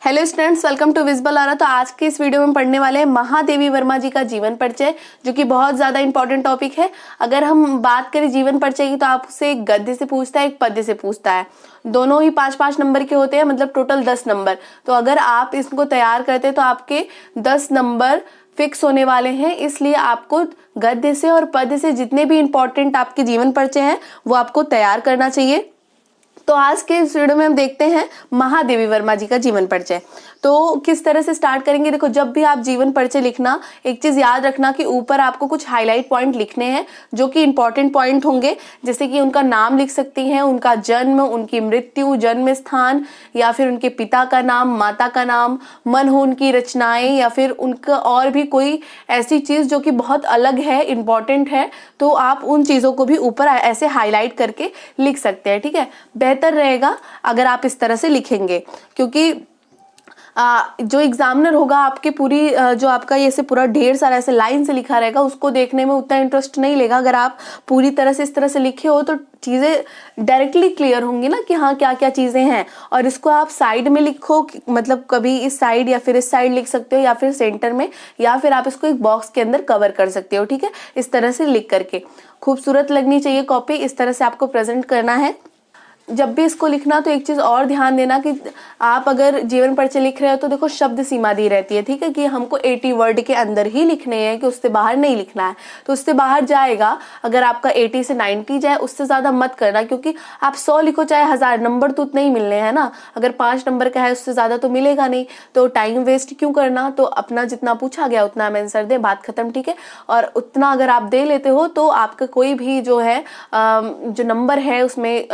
Hello students, welcome to visible aura. तो आज के इस वीडियो में पढ़ने वाले हैं महादेवी वर्मा जी का जीवन परिचय, जो कि बहुत ज़्यादा इंपॉर्टेंट टॉपिक है। अगर हम बात करें जीवन परिचय की तो आपसे एक गद्य से पूछता है, एक पद्य से पूछता है। दोनों ही 5-5 नंबर के होते हैं, मतलब टोटल 10 नंबर। तो अगर आप इसको तैयार करते हैं तो आपके 10 नंबर फिक्स होने वाले हैं। इसलिए आपको गद्य से और पद्य से जितने भी इंपॉर्टेंट आपके जीवन परिचय हैं वो आपको तैयार करना चाहिए। तो आज के इस वीडियो में हम देखते हैं महादेवी वर्मा जी का जीवन परिचय। तो किस तरह से स्टार्ट करेंगे, देखो जब भी आप जीवन परिचय लिखना, एक चीज याद रखना कि ऊपर आपको कुछ हाईलाइट पॉइंट लिखने हैं जो कि इंपॉर्टेंट पॉइंट होंगे। जैसे कि उनका नाम लिख सकती हैं, उनका जन्म, उनकी मृत्यु, जन्म स्थान, या फिर उनके पिता का नाम, माता का नाम, मन हो उनकी रचनाएं, या फिर उनका और भी कोई ऐसी चीज जो कि बहुत अलग है, इंपॉर्टेंट है, तो आप उन चीजों को भी ऊपर ऐसे हाईलाइट करके लिख सकते हैं। ठीक है, बेहतर रहेगा अगर आप इस तरह से लिखेंगे, क्योंकि जो एग्जामिनर होगा आपके पूरी जो आपका ये से पूरा ढेर सारा ऐसे लाइन से लिखा रहेगा, उसको देखने में उतना इंटरेस्ट नहीं लेगा। अगर आप पूरी तरह से इस तरह से लिखे हो तो चीज़ें डायरेक्टली क्लियर होंगी ना कि हाँ क्या क्या चीज़ें हैं। और इसको आप साइड में लिखो, मतलब कभी इस साइड या फिर इस साइड लिख सकते हो, या फिर सेंटर में, या फिर आप इसको एक बॉक्स के अंदर कवर कर सकते हो। ठीक है, इस तरह से लिख करके खूबसूरत लगनी चाहिए कॉपी, इस तरह से आपको प्रेजेंट करना है। जब भी इसको लिखना तो एक चीज और ध्यान देना कि आप अगर जीवन परिचय लिख रहे हो तो देखो शब्द सीमा दी रहती है। ठीक है, कि हमको 80 वर्ड के अंदर ही लिखने हैं, कि उससे बाहर नहीं लिखना है। तो उससे बाहर जाएगा, अगर आपका 80 से 90 जाए, उससे ज्यादा मत करना, क्योंकि आप 100 लिखो चाहे 1000, नंबर तो उतने ही मिलने हैं ना। अगर 5 नंबर का है उससे ज्यादा तो मिलेगा नहीं, तो टाइम वेस्ट क्यों करना। तो अपना जितना पूछा गया उतना हम आंसर दें, बात खत्म। ठीक है, और उतना अगर आप दे लेते हो तो आपका कोई भी जो है जो नंबर है उसमें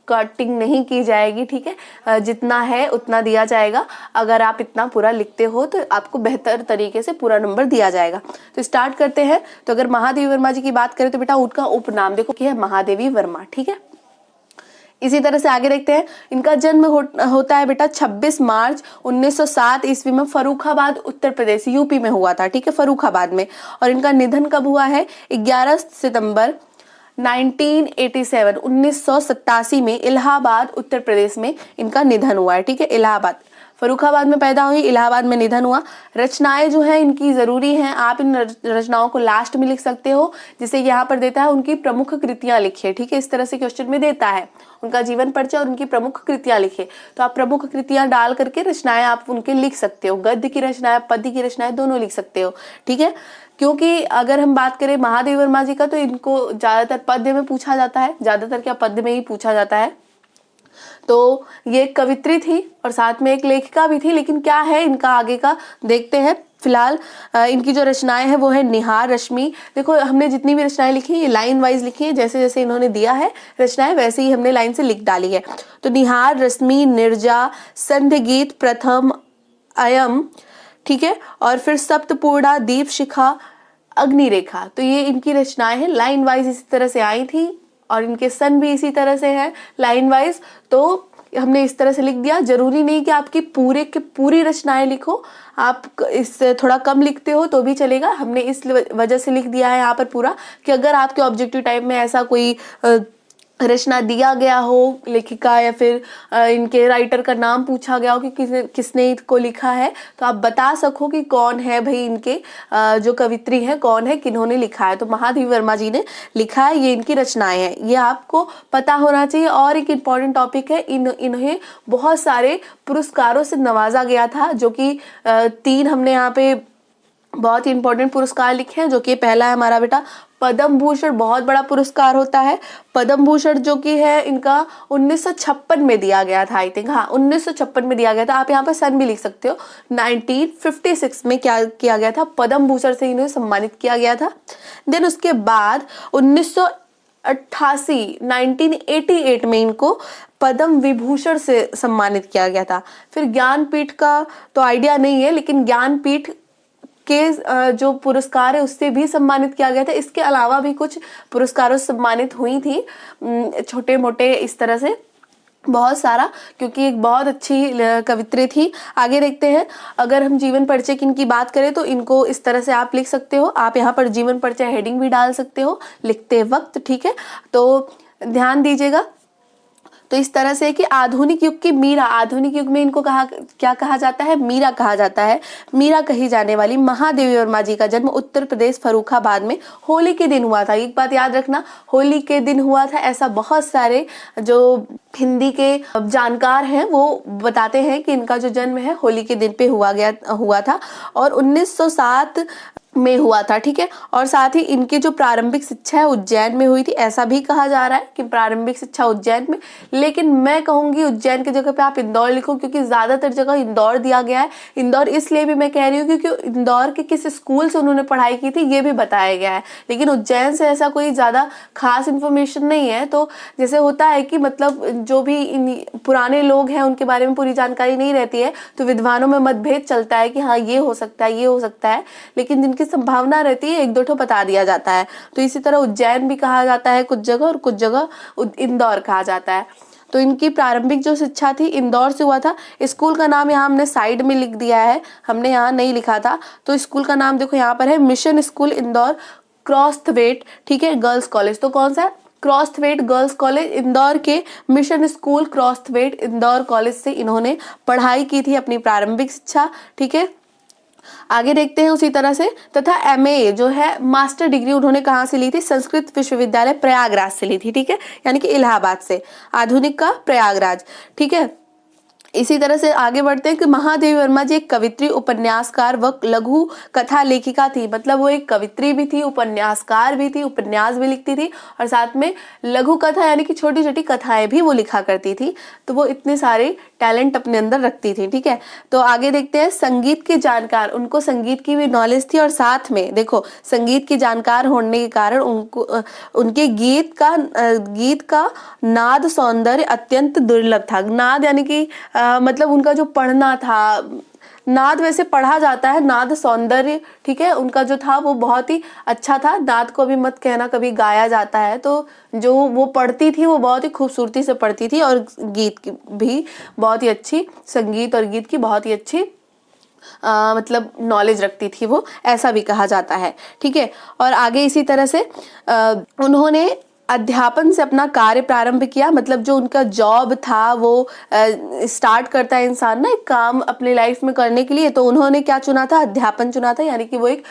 कटिंग नहीं की जाएगी। ठीक है, जितना है उतना दिया जाएगा। अगर आप इतना पूरा लिखते हो तो आपको बेहतर तरीके से पूरा नंबर दिया जाएगा। तो स्टार्ट करते हैं। तो अगर महादेवी वर्मा जी की बात करें तो बेटा उनका उपनाम देखो कि है महादेवी वर्मा। ठीक है, इसी तरह से आगे देखते हैं। इनका जन्म होता है बेटा 26 मार्च 1907 ईस्वी में फर्रुखाबाद उत्तर प्रदेश यूपी में हुआ था। ठीक है, फर्रुखाबाद में। और इनका निधन कब हुआ है? 11 सितंबर 1987 में इलाहाबाद उत्तर प्रदेश में इनका निधन हुआ है। ठीक है, इलाहाबाद, फर्रुखाबाद में पैदा हुई, इलाहाबाद में निधन हुआ। रचनाएं जो है इनकी जरूरी हैं, आप इन रचनाओं को लास्ट में लिख सकते हो। जिसे यहाँ पर देता है उनकी प्रमुख कृतियां लिखिए। ठीक है, इस तरह से क्वेश्चन में देता है उनका जीवन परिचय और उनकी प्रमुख कृतियां लिखिए। तो आप प्रमुख कृतियां डाल करके रचनाएं आप उनके लिख सकते हो। गद्य की रचनाएं, पद्य की रचनाएं दोनों लिख सकते हो। ठीक है, क्योंकि अगर हम बात करें महादेवी वर्मा जी का तो इनको ज्यादातर पद्य में पूछा जाता है, ज्यादातर क्या पद्य में ही पूछा जाता है। तो ये एक कवित्री थी और साथ में एक लेखिका भी थी। लेकिन क्या है इनका आगे का देखते हैं। फिलहाल इनकी जो रचनाएं हैं वो है निहार, रश्मि। देखो हमने जितनी भी रचनाएं लिखी है ये लाइन वाइज लिखी है, जैसे जैसे इन्होंने दिया है रचनाएं वैसे ही हमने लाइन से लिख डाली है। तो निहार, रश्मि, निर्जा, संध्य गीत, प्रथम, अयम, ठीक है, और फिर सप्तपूर्णा, दीप शिखा, अग्निरेखा। तो ये इनकी रचनाएं हैं, लाइन वाइज इसी तरह से आई थी और इनके सन भी इसी तरह से है लाइन वाइज। तो हमने इस तरह से लिख दिया। जरूरी नहीं कि आपकी पूरे की पूरी रचनाएं लिखो, आप इससे थोड़ा कम लिखते हो तो भी चलेगा। हमने इस वजह से लिख दिया है यहाँ पर पूरा, कि अगर आपके ऑब्जेक्टिव टाइप में ऐसा कोई रचना दिया गया हो, लेखिका या फिर इनके राइटर का नाम पूछा गया हो कि किसने इसको लिखा है, तो आप बता सको कि कौन है भाई, इनके जो कवित्री है कौन है, किन्होंने लिखा है। तो महादेवी वर्मा जी ने लिखा है, ये इनकी रचनाएं हैं, ये आपको पता होना चाहिए। और एक इम्पॉर्टेंट टॉपिक है, इन्हें बहुत सारे पुरस्कारों से नवाजा गया था, जो कि 3 हमने यहाँ पे बहुत ही इंपॉर्टेंट पुरस्कार लिखे हैं। जो कि पहला है हमारा बेटा पद्म भूषण, बहुत बड़ा पुरस्कार होता है पद्म भूषण, जो कि है इनका 1956 में दिया गया था। आई थिंक, हाँ 1956 में दिया गया था। आप यहाँ पर सन भी लिख सकते हो। 1956 में क्या किया गया था, पद्म भूषण से इन्हें सम्मानित किया गया था। देन उसके बाद 1988 में इनको पद्म विभूषण से सम्मानित किया गया था। फिर ज्ञानपीठ का तो आइडिया नहीं है, लेकिन ज्ञानपीठ के जो पुरस्कार है उससे भी सम्मानित किया गया था। इसके अलावा भी कुछ पुरस्कारों से सम्मानित हुई थी, छोटे मोटे इस तरह से बहुत सारा, क्योंकि एक बहुत अच्छी कवित्री थी। आगे देखते हैं। अगर हम जीवन परिचय की इनकी बात करें तो इनको इस तरह से आप लिख सकते हो। आप यहाँ पर जीवन परिचय हेडिंग भी डाल सकते हो लिखते वक्त। ठीक है, तो ध्यान दीजिएगा। तो इस तरह से है कि आधुनिक युग की मीरा, आधुनिक युग में इनको क्या कहा जाता है, मीरा कहा जाता है। मीरा कही जाने वाली महादेवी वर्मा जी का जन्म उत्तर प्रदेश फर्रुखाबाद में होली के दिन हुआ था। एक बात याद रखना, होली के दिन हुआ था, ऐसा बहुत सारे जो हिंदी के जानकार हैं वो बताते हैं कि इनका जो जन्म है होली के दिन पे हुआ था और 1907 में हुआ था। ठीक है, और साथ ही इनकी जो प्रारंभिक शिक्षा है उज्जैन में हुई थी, ऐसा भी कहा जा रहा है कि प्रारंभिक शिक्षा उज्जैन में, लेकिन मैं कहूंगी उज्जैन की जगह पे आप इंदौर लिखो, क्योंकि ज्यादातर जगह इंदौर दिया गया है। इंदौर इसलिए भी मैं कह रही हूँ क्योंकि इंदौर के किस स्कूल से उन्होंने पढ़ाई की थी ये भी बताया गया है, लेकिन उज्जैन से ऐसा कोई ज्यादा खास इन्फॉर्मेशन नहीं है। तो जैसे होता है कि मतलब जो भी पुराने लोग हैं उनके बारे में पूरी जानकारी नहीं रहती है, तो विद्वानों में मतभेद चलता है कि हाँ ये हो सकता है, ये हो सकता है, लेकिन जिनकी संभावना रहती है एक दो ठो बता दिया जाता है। तो इसी तरह उज्जैन भी कहा जाता है कुछ जगह, और कुछ जगह इंदौर कहा जाता है। तो इनकी प्रारंभिक जो शिक्षा थी इंदौर से हुआ था। स्कूल का नाम यहाँ हमने साइड में लिख दिया है, हमने यहाँ नहीं लिखा था। तो स्कूल का नाम देखो यहाँ पर है मिशन स्कूल इंदौर क्रॉस्थवेट, ठीक है, गर्ल्स कॉलेज। तो कौन सा है, क्रॉस्थवेट गर्ल्स कॉलेज इंदौर के मिशन स्कूल क्रॉस्थवेट इंदौर कॉलेज से इन्होंने पढ़ाई की थी अपनी प्रारंभिक शिक्षा। ठीक है, आगे देखते हैं उसी तरह से। तथा एमए जो है मास्टर डिग्री उन्होंने कहाँ से ली थी, संस्कृत विश्वविद्यालय प्रयागराज से ली थी। ठीक है, यानी कि इलाहाबाद से, आधुनिक का प्रयागराज। ठीक है, इसी तरह से आगे बढ़ते हैं कि महादेवी वर्मा जी एक कवित्री, उपन्यासकार व लघु कथा लेखिका थी। मतलब वो एक कवित्री भी थी, उपन्यासकार भी थी, उपन्यास भी लिखती थी और साथ में लघु कथा यानी कि छोटी छोटी कथाएं भी वो लिखा करती थी। तो वो इतने सारे टैलेंट अपने अंदर रखती थी। ठीक है, तो आगे देखते हैं संगीत के जानकार, उनको संगीत की भी नॉलेज थी और साथ में देखो संगीत की जानकार होने के कारण उनको उनके गीत का नाद सौंदर्य अत्यंत दुर्लभ था। नाद यानी कि मतलब उनका जो पढ़ना था, नाद वैसे पढ़ा जाता है, नाद सौंदर्य, ठीक है, उनका जो था वो बहुत ही अच्छा था। नाद को भी मत कहना, कभी गाया जाता है। तो जो वो पढ़ती थी वो बहुत ही खूबसूरती से पढ़ती थी और गीत की भी बहुत ही अच्छी, संगीत और गीत की बहुत ही अच्छी मतलब नॉलेज रखती थी वो, ऐसा भी कहा जाता है। ठीक है, और आगे इसी तरह से उन्होंने अध्यापन से अपना कार्य प्रारंभ किया। मतलब जो उनका जॉब था वो स्टार्ट करता है इंसान ना एक काम अपने लाइफ में करने के लिए, तो उन्होंने क्या चुना था, अध्यापन चुना था, यानी कि वो एक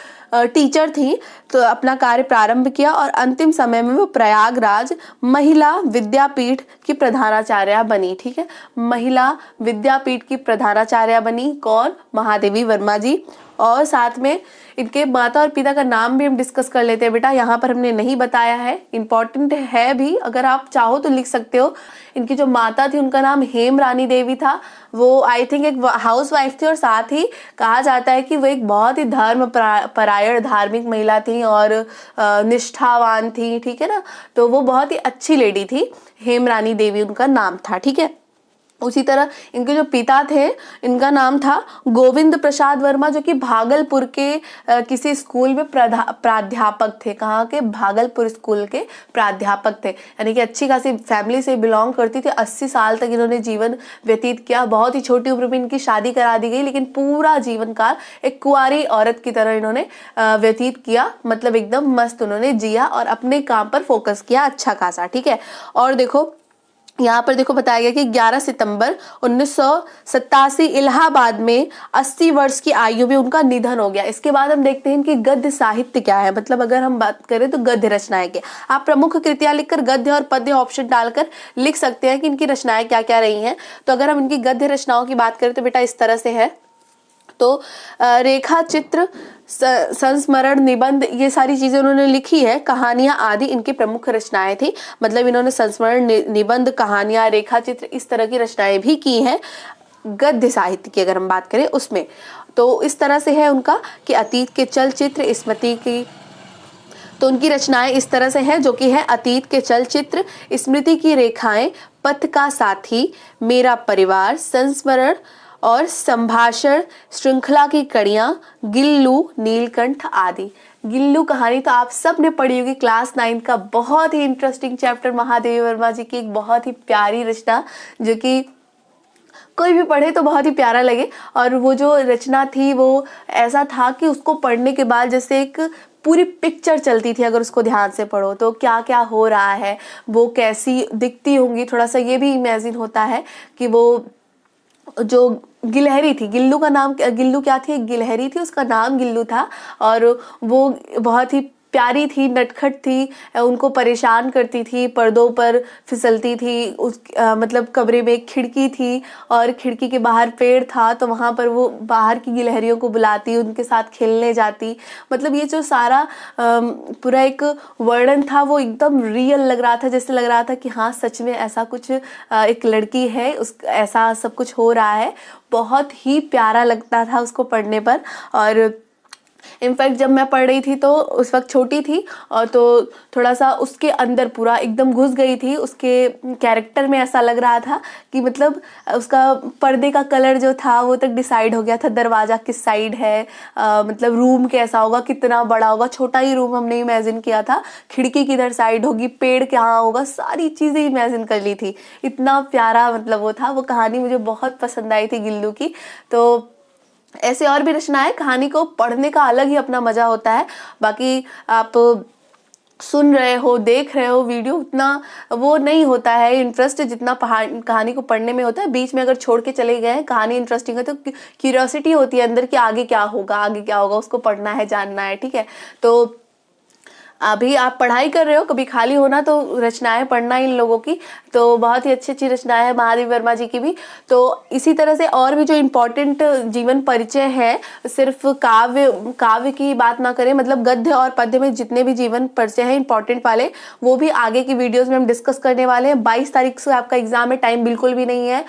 टीचर थी। तो अपना कार्य प्रारंभ किया और अंतिम समय में वो प्रयागराज महिला विद्यापीठ की प्रधानाचार्य बनी। ठीक है, महिला विद्यापीठ की प्रधानाचार्य बनी कौन, महादेवी वर्मा जी। और साथ में इनके माता और पिता का नाम भी हम डिस्कस कर लेते हैं बेटा, यहाँ पर हमने नहीं बताया है, इम्पोर्टेंट है भी, अगर आप चाहो तो लिख सकते हो। इनकी जो माता थी उनका नाम हेम रानी देवी था, वो आई थिंक एक हाउस वाइफ थी और साथ ही कहा जाता है कि वो एक बहुत ही धर्म परायण धार्मिक महिला थी और निष्ठावान थी। ठीक है ना, तो वो बहुत ही अच्छी लेडी थी, हेम रानी देवी उनका नाम था। ठीक है, उसी तरह इनके जो पिता थे इनका नाम था गोविंद प्रसाद वर्मा, जो कि भागलपुर के किसी स्कूल में प्राध्यापक थे। कहाँ के, भागलपुर स्कूल के प्राध्यापक थे, यानी कि अच्छी खासी फैमिली से बिलोंग करती थी। 80 साल तक इन्होंने जीवन व्यतीत किया। बहुत ही छोटी उम्र में इनकी शादी करा दी गई, लेकिन पूरा जीवन काल एक कुंवारी औरत की तरह इन्होंने व्यतीत किया। मतलब एकदम मस्त उन्होंने जिया और अपने काम पर फोकस किया अच्छा खासा। ठीक है, और देखो यहाँ पर देखो बताया गया कि 11 सितंबर 1987 इलाहाबाद में 80 वर्ष की आयु में उनका निधन हो गया। इसके बाद हम देखते हैं इनकी गद्य साहित्य क्या है। मतलब अगर हम बात करें तो गद्य रचनाएं के, आप प्रमुख कृतियां लिखकर गद्य और पद्य ऑप्शन डालकर लिख सकते हैं कि इनकी रचनाएं क्या क्या रही हैं। तो अगर हम इनकी गद्य रचनाओं की बात करें तो बेटा इस तरह से है। तो रेखा चित्र, संस्मरण, निबंध, ये सारी चीजें उन्होंने लिखी है। कहानियां आदि इनकी प्रमुख रचनाएं थी। मतलब इन्होंने संस्मरण, निबंध, कहानियां, रेखा चित्र, इस तरह की रचनाएं भी की हैं गद्य साहित्य की अगर हम बात करें उसमें। तो इस तरह से है उनका कि अतीत के चलचित्र, स्मृति की, तो उनकी रचनाएं इस तरह से है जो कि है अतीत के चलचित्र, स्मृति की रेखाएं, पथ का साथी, मेरा परिवार, संस्मरण और संभाषण, श्रृंखला की कड़ियां, गिल्लू, नीलकंठ आदि। गिल्लू कहानी तो आप सब ने पढ़ी होगी, क्लास 9 का बहुत ही इंटरेस्टिंग चैप्टर, महादेवी वर्मा जी की एक बहुत ही प्यारी रचना जो कि कोई भी पढ़े तो बहुत ही प्यारा लगे। और वो जो रचना थी वो ऐसा था कि उसको पढ़ने के बाद जैसे एक पूरी पिक्चर चलती थी अगर उसको ध्यान से पढ़ो तो, क्या क्या हो रहा है, वो कैसी दिखती होंगी, थोड़ा सा ये भी इमेजिन होता है कि वो जो गिलहरी थी, गिल्लू का नाम, गिल्लू क्या थी, गिलहरी थी, उसका नाम गिल्लू था, और वो बहुत ही प्यारी थी, नटखट थी, उनको परेशान करती थी, पर्दों पर फिसलती थी, मतलब कमरे में एक खिड़की थी और खिड़की के बाहर पेड़ था, तो वहाँ पर वो बाहर की गिलहरियों को बुलाती, उनके साथ खेलने जाती। मतलब ये जो सारा पूरा एक वर्णन था वो एकदम रियल लग रहा था, जैसे लग रहा था कि हाँ सच में ऐसा कुछ एक लड़की है, उस ऐसा सब कुछ हो रहा है। बहुत ही प्यारा लगता था उसको पढ़ने पर। और इनफैक्ट जब मैं पढ़ रही थी तो उस वक्त छोटी थी, और तो थोड़ा सा उसके अंदर पूरा एकदम घुस गई थी, उसके कैरेक्टर में ऐसा लग रहा था कि मतलब उसका पर्दे का कलर जो था वो तक डिसाइड हो गया था, दरवाज़ा किस साइड है, मतलब रूम कैसा होगा, कितना बड़ा होगा, छोटा ही रूम हमने इमेजिन किया था, खिड़की किधर साइड होगी, पेड़ कहाँ होगा, सारी चीज़ें इमेजिन कर ली थी। इतना प्यारा मतलब वो था, वो कहानी मुझे बहुत पसंद आई थी गिल्लू की। तो ऐसे और भी रचनाएं, कहानी को पढ़ने का अलग ही अपना मजा होता है। बाकी आप सुन रहे हो, देख रहे हो वीडियो, उतना वो नहीं होता है इंटरेस्ट जितना कहानी को पढ़ने में होता है। बीच में अगर छोड़ के चले गए, कहानी इंटरेस्टिंग है तो क्यूरियोसिटी होती है अंदर कि आगे क्या होगा, आगे क्या होगा, उसको पढ़ना है, जानना है, ठीक है। तो अभी आप पढ़ाई कर रहे हो, कभी खाली होना तो रचनाएं पढ़ना इन लोगों की, तो बहुत ही अच्छी अच्छी रचनाएं हैं महादेवी वर्मा जी की भी। तो इसी तरह से और भी जो इम्पोर्टेंट जीवन परिचय है, सिर्फ काव्य की बात ना करें, मतलब गद्य और पद्य में जितने भी जीवन परिचय हैं इंपॉर्टेंट वाले, वो भी आगे की वीडियोस में हम डिस्कस करने वाले हैं। 22 तारीख से आपका एग्जाम है, टाइम बिल्कुल भी नहीं है,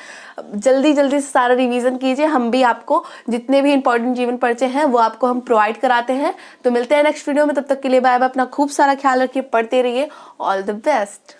जल्दी जल्दी से सारा रिवीजन कीजिए। हम भी आपको जितने भी इंपॉर्टेंट जीवन परिचय हैं वो आपको हम प्रोवाइड कराते हैं। तो मिलते हैं नेक्स्ट वीडियो में, तब तक के लिए बाय बाय, अपना खूब सारा ख्याल रखिए, पढ़ते रहिए, ऑल द बेस्ट।